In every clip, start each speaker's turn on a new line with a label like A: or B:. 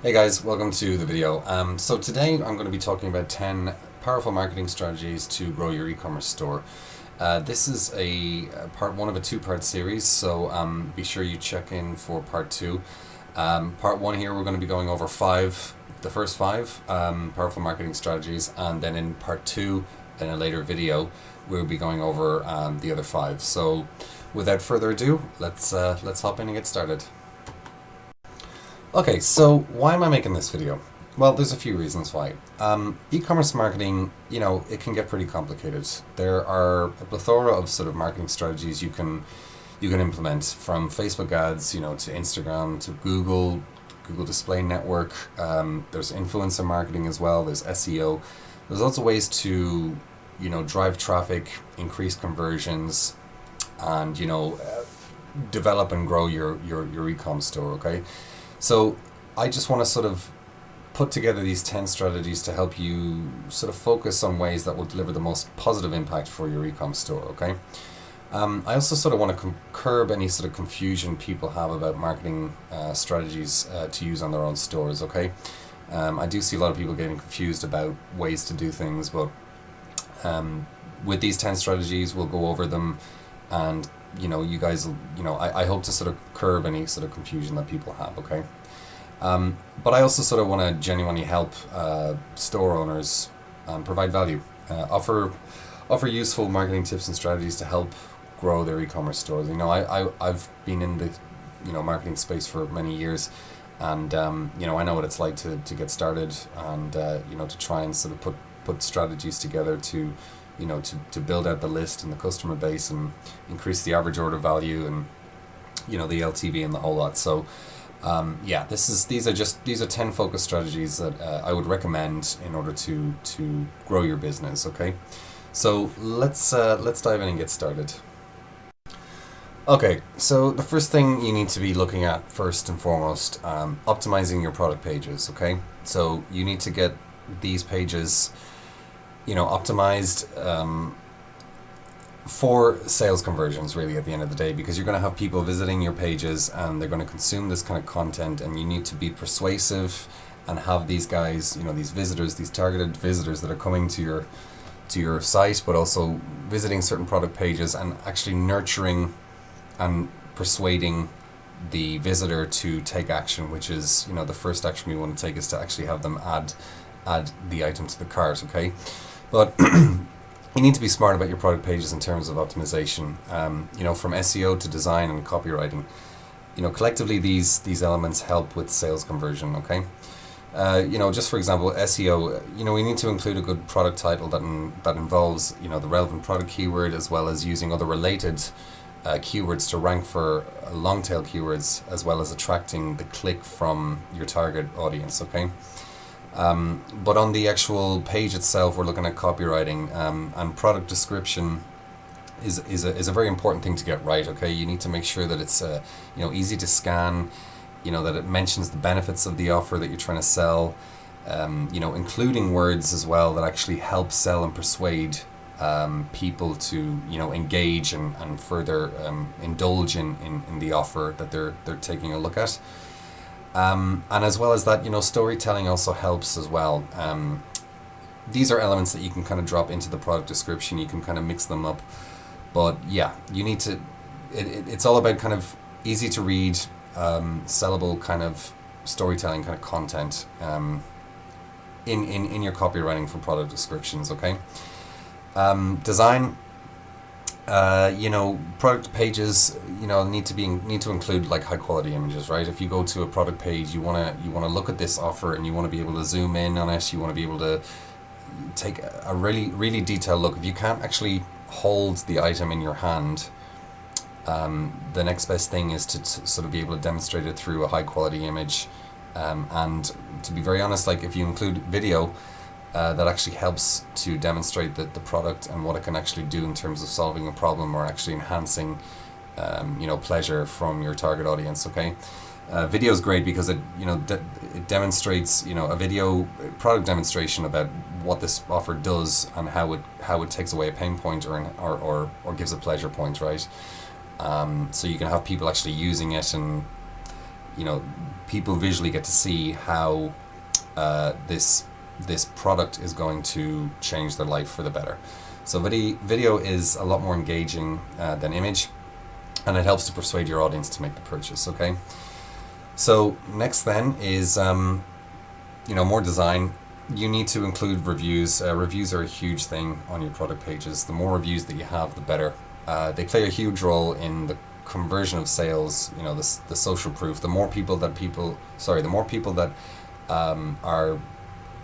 A: Hey guys, welcome to the video. So today I'm going to be talking about 10 powerful marketing strategies to grow your e-commerce store. This is a part one of a two-part series, so be sure you check in for part two. Part one here we're going to be going over the first five powerful marketing strategies, and then in part two, in a later video, we'll be going over the other five. So without further ado, let's hop in and get started. Okay, so why am I making this video? Well, there's a few reasons why. E-commerce marketing, it can get pretty complicated. There are a plethora of sort of marketing strategies you can implement, from Facebook ads, to Instagram, to Google Display Network. There's influencer marketing as well. There's SEO. There's lots of ways to, drive traffic, increase conversions, and develop and grow your e-com store. Okay. So I just want to sort of put together these 10 strategies to help you sort of focus on ways that will deliver the most positive impact for your e-com store, okay? I also sort of want to curb any sort of confusion people have about marketing strategies to use on their own stores, okay? I do see a lot of people getting confused about ways to do things, but with these 10 strategies, we'll go over them, and you guys, I hope to sort of curb any sort of confusion that people have, okay? But I also sort of want to genuinely help store owners provide value, offer useful marketing tips and strategies to help grow their e-commerce stores. I've been in the marketing space for many years, and I know what it's like to get started, and to try and sort of put strategies together to build out the list and the customer base and increase the average order value and the LTV and the whole lot. So these are 10 focus strategies that I would recommend in order to grow your business. Okay, so let's dive in and get started. Okay, so the first thing you need to be looking at first and foremost, optimizing your product pages. Okay, so you need to get these pages optimized for sales conversions, really, at the end of the day, because you're going to have people visiting your pages and they're going to consume this kind of content, and you need to be persuasive and have these guys, these visitors, these targeted visitors that are coming to your site, but also visiting certain product pages, and actually nurturing and persuading the visitor to take action, which is the first action we want to take is to actually have them add the item to the cart. Okay, but you need to be smart about your product pages in terms of optimization. From SEO to design and copywriting, collectively these elements help with sales conversion. Okay, just for example, SEO. We need to include a good product title that involves the relevant product keyword, as well as using other related keywords to rank for long tail keywords, as well as attracting the click from your target audience. Okay. But on the actual page itself, we're looking at copywriting, and product description is a very important thing to get right. Okay, you need to make sure that it's easy to scan, that it mentions the benefits of the offer that you're trying to sell, including words as well that actually help sell and persuade people to engage and further indulge in the offer that they're taking a look at. And as well as that, storytelling also helps as well. These are elements that you can kind of drop into the product description. You can kind of mix them up. But yeah, you need to, it's all about kind of easy to read, sellable kind of storytelling kind of content in your copywriting for product descriptions, okay? Design. Product pages, need to include like high quality images, right? If you go to a product page, you wanna look at this offer and you want to be able to zoom in on it. You want to be able to take a really detailed look. If you can't actually hold the item in your hand, the next best thing is to sort of be able to demonstrate it through a high quality image. And to be very honest, like if you include video, that actually helps to demonstrate the product and what it can actually do in terms of solving a problem or actually enhancing pleasure from your target audience. Okay, video is great because it it demonstrates a video product demonstration about what this offer does and how it takes away a pain point or gives a pleasure point, right? So you can have people actually using it, and people visually get to see how this product is going to change their life for the better. So video is a lot more engaging than image, and it helps to persuade your audience to make the purchase. Okay, so next then is more design. You need to include reviews. Reviews are a huge thing on your product pages. The more reviews that you have, the better. They play a huge role in the conversion of sales. The social proof. The more people that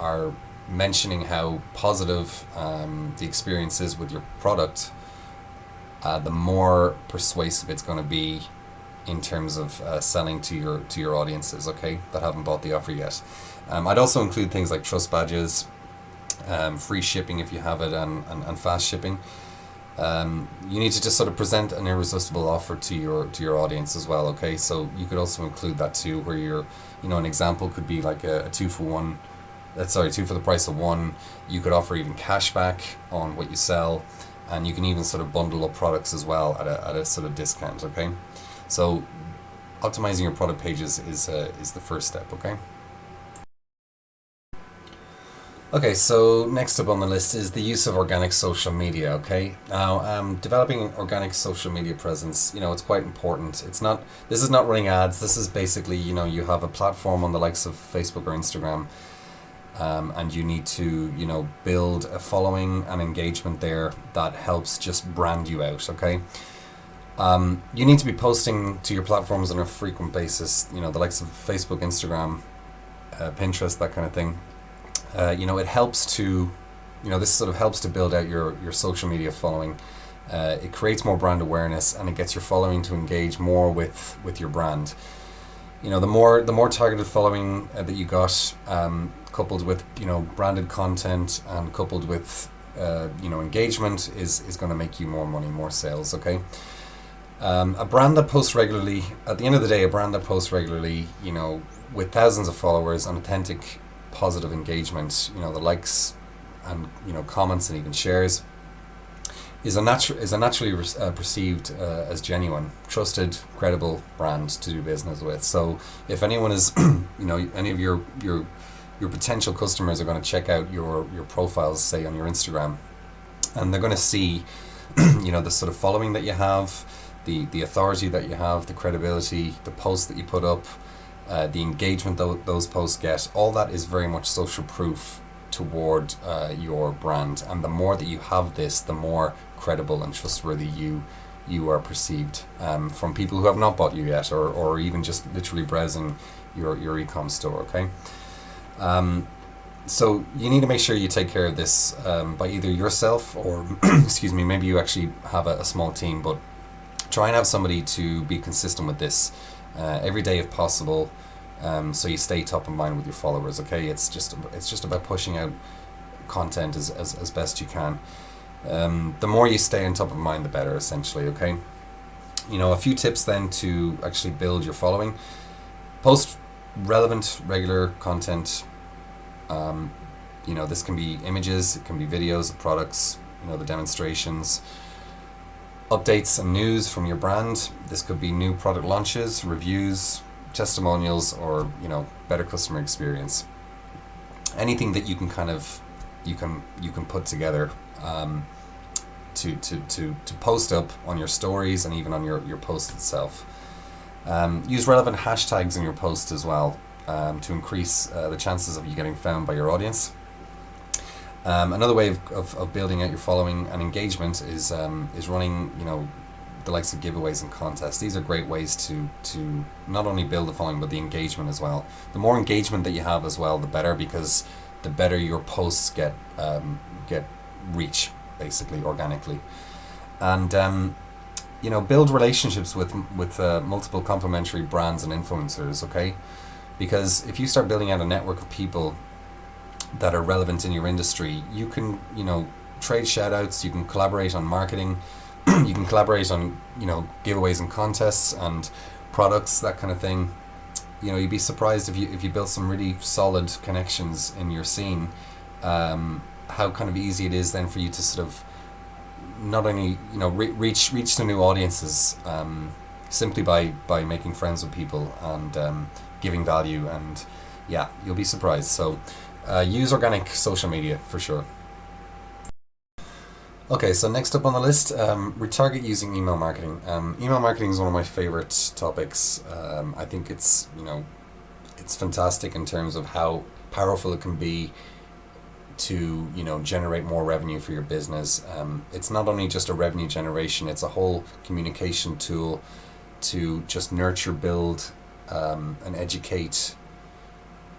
A: are mentioning how positive the experience is with your product, the more persuasive it's going to be in terms of selling to your audiences, okay, that haven't bought the offer yet. I'd also include things like trust badges, free shipping if you have it, and fast shipping. You need to just sort of present an irresistible offer to your audience as well, okay? So you could also include that too, where an example could be like a 2 for 1. Two for the price of one. You could offer even cashback on what you sell, and you can even sort of bundle up products as well at a sort of discount, okay? So optimizing your product pages is the first step, okay? Okay, so next up on the list is the use of organic social media, okay? Now, developing an organic social media presence, it's quite important. This is not running ads. This is basically, you have a platform on the likes of Facebook or Instagram, and you need to, build a following and engagement there that helps just brand you out, okay? You need to be posting to your platforms on a frequent basis, the likes of Facebook, Instagram, Pinterest, that kind of thing. It helps to, this sort of helps to build out your social media following. It creates more brand awareness, and it gets your following to engage more with your brand. The more targeted following that you got, coupled with branded content, and coupled with engagement is going to make you more money, more sales. Okay. A brand that posts regularly, at the end of the day, with thousands of followers and authentic positive engagement, the likes and comments and even shares, is a naturally perceived as genuine, trusted, credible brand to do business with. So if anyone is any of your potential customers are going to check out your profiles, say on your Instagram, and they're going to see the sort of following that you have, the authority that you have, the credibility, the posts that you put up, the engagement those posts get, all that is very much social proof toward your brand. And the more that you have this, the more credible and trustworthy you are perceived from people who have not bought you yet, or even just literally browsing your eCom store, okay? So you need to make sure you take care of this by either yourself or, excuse me, maybe you actually have a small team, but try and have somebody to be consistent with this every day if possible, so you stay top of mind with your followers, okay? It's just about pushing out content as best you can. The more you stay on top of mind, the better, essentially, okay? A few tips then to actually build your following. Post relevant, regular content. This can be images, it can be videos of products, the demonstrations, updates and news from your brand. This could be new product launches, reviews, testimonials, or better customer experience. Anything that you can you can put together to post up on your stories and even on your post itself. Use relevant hashtags in your post as well, to increase the chances of you getting found by your audience. Another way of building out your following and engagement is running the likes of giveaways and contests. These are great ways to not only build the following but the engagement as well. The more engagement that you have as well, the better, because the better your posts get reach, basically, organically. And build relationships with multiple complementary brands and influencers, okay? Because if you start building out a network of people that are relevant in your industry, you can trade shout outs, you can collaborate on marketing, you can collaborate on giveaways and contests and products, that kind of thing. You'd be surprised if you built some really solid connections in your scene, how kind of easy it is then for you to sort of not only reach to new audiences simply by making friends with people and giving value, and yeah, you'll be surprised. So use organic social media for sure. Okay, so next up on the list, retarget using email marketing. Email marketing is one of my favorite topics. I think it's it's fantastic in terms of how powerful it can be to generate more revenue for your business. It's not only just a revenue generation; it's a whole communication tool to just nurture, build, and educate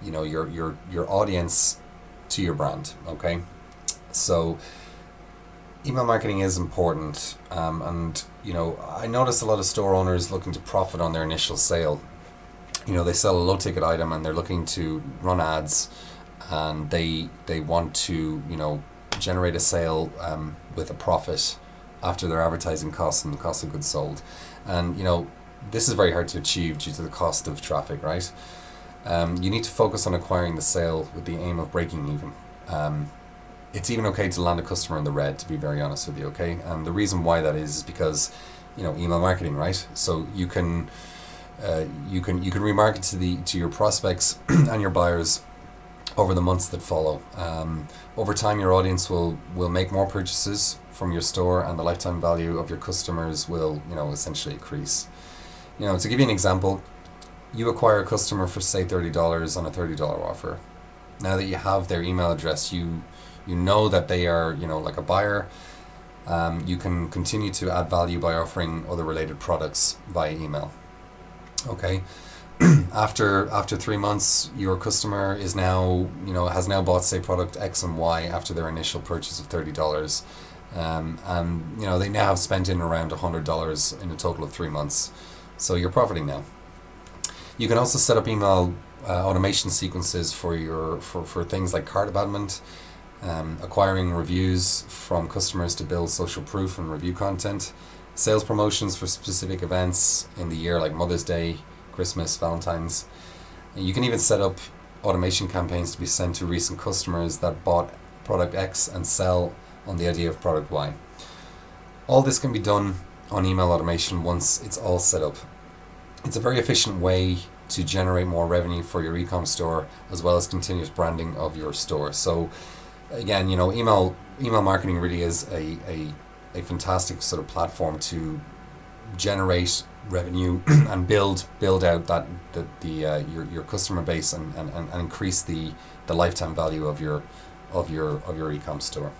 A: your audience to your brand. Okay, so email marketing is important, and I notice a lot of store owners looking to profit on their initial sale. They sell a low ticket item and they're looking to run ads, and they want to generate a sale with a profit after their advertising costs and the cost of goods sold. And this is very hard to achieve due to the cost of traffic, right? You need to focus on acquiring the sale with the aim of breaking even. It's even okay to land a customer in the red, to be very honest with you, okay? And the reason why that is because email marketing, right? So you can remarket to your prospects and your buyers over the months that follow. Over time, your audience will make more purchases from your store, and the lifetime value of your customers will essentially increase. To give you an example, you acquire a customer for say $30 on a $30 offer. Now that you have their email address, you know that they are like a buyer. You can continue to add value by offering other related products via email. Okay. After 3 months, your customer is now has now bought say product X and Y after their initial purchase of $30, and they now have spent in around $100 in a total of 3 months. So you're profiting now. You can also set up email automation sequences for things like cart abandonment, acquiring reviews from customers to build social proof and review content, sales promotions for specific events in the year like Mother's Day, Christmas, Valentine's. And you can even set up automation campaigns to be sent to recent customers that bought product X and sell on the idea of product Y. All this can be done on email automation once it's all set up. It's a very efficient way to generate more revenue for your eCom store, as well as continuous branding of your store. So again, email marketing really is a fantastic sort of platform to generate revenue and build out your customer base and increase the lifetime value of your eCom store.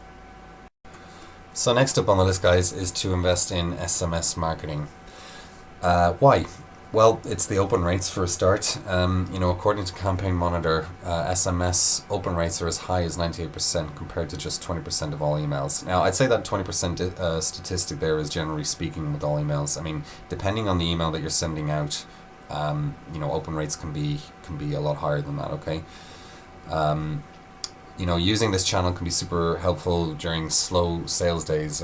A: So next up on the list, guys, is to invest in SMS marketing. Why? Well, it's the open rates for a start. According to Campaign Monitor, SMS open rates are as high as 98% compared to just 20% of all emails. Now, I'd say that 20% statistic there is generally speaking with all emails. I mean, depending on the email that you're sending out, open rates can be a lot higher than that. Okay. Using this channel can be super helpful during slow sales days.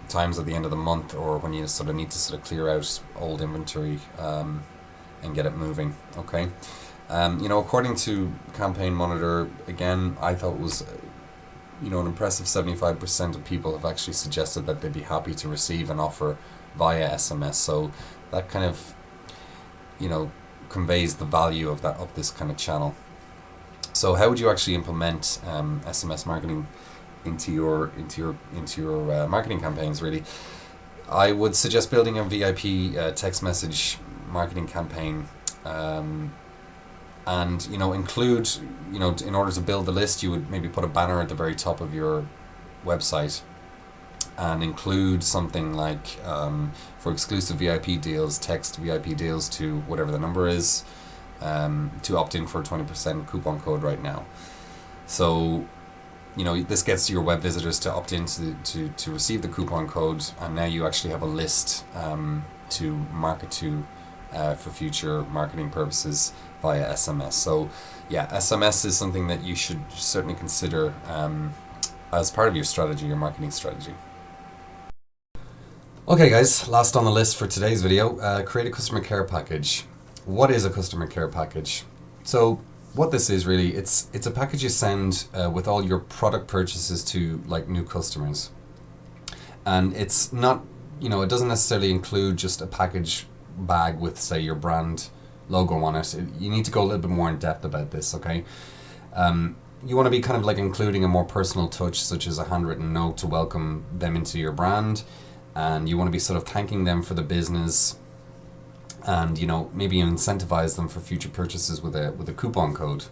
A: Times at the end of the month, or when you sort of need to clear out old inventory and get it moving. Okay. According to Campaign Monitor, again, I thought it was an impressive 75% of people have actually suggested that they'd be happy to receive an offer via SMS. So that kind of conveys the value of this kind of channel. So how would you actually implement SMS marketing into your marketing campaigns? Really, I would suggest building a VIP text message marketing campaign, and include in order to build the list, you would maybe put a banner at the very top of your website and include something like for exclusive VIP deals, text VIP deals to whatever the number is, to opt in for a 20% coupon code right now. So this gets your web visitors to opt in to receive the coupon code, and now you actually have a list to market to for future marketing purposes via SMS. So yeah, SMS is something that you should certainly consider as part of your strategy, your marketing strategy. Okay guys, last on the list for today's video, create a customer care package. What is a customer care package? So what this is really, it's a package you send with all your product purchases to new customers. And it's not, it doesn't necessarily include just a package bag with say your brand logo on it. You need to go a little bit more in depth about this, okay? You want to be kind of like including a more personal touch, such as a handwritten note to welcome them into your brand, and you want to be sort of thanking them for the business, and maybe incentivize them for future purchases with a coupon code.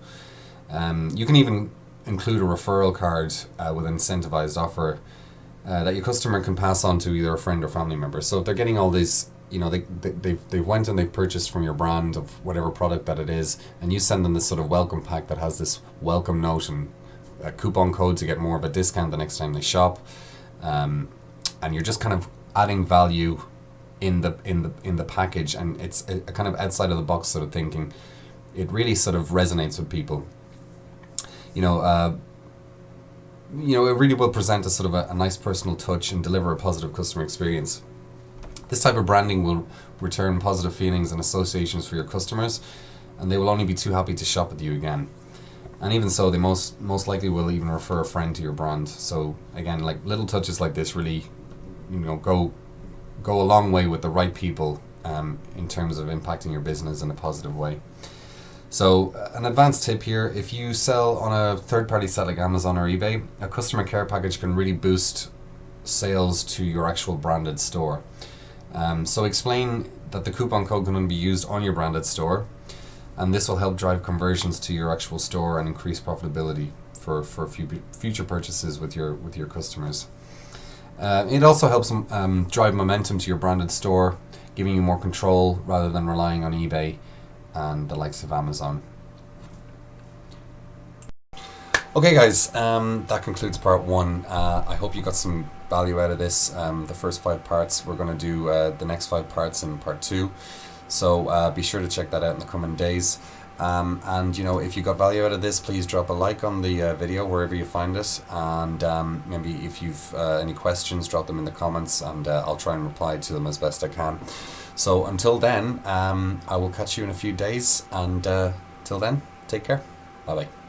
A: You can even include a referral card with an incentivized offer that your customer can pass on to either a friend or family member. So if they're getting all these, they went and they've purchased from your brand of whatever product that it is, and you send them this sort of welcome pack that has this welcome note and a coupon code to get more of a discount the next time they shop, and you're just kind of adding value in the package, and it's a kind of outside of the box sort of thinking. It really sort of resonates with people. It really will present a sort of a nice personal touch and deliver a positive customer experience. This type of branding will return positive feelings and associations for your customers, and they will only be too happy to shop with you again. And even so, they most likely will even refer a friend to your brand. So again, like little touches like this really, go a long way with the right people in terms of impacting your business in a positive way. So an advanced tip here: if you sell on a third-party site like Amazon or eBay, a customer care package can really boost sales to your actual branded store. So explain that the coupon code can only be used on your branded store, and this will help drive conversions to your actual store and increase profitability for future purchases with your customers. It also helps drive momentum to your branded store, giving you more control rather than relying on eBay and the likes of Amazon. Okay guys, that concludes part 1. I hope you got some value out of this. The first 5 parts, we're going to do the next 5 parts in part 2. So be sure to check that out in the coming days. And if you got value out of this, please drop a like on the video wherever you find it. And maybe if you've any questions, drop them in the comments, and I'll try and reply to them as best I can. So until then, I will catch you in a few days. And till then, take care. Bye bye.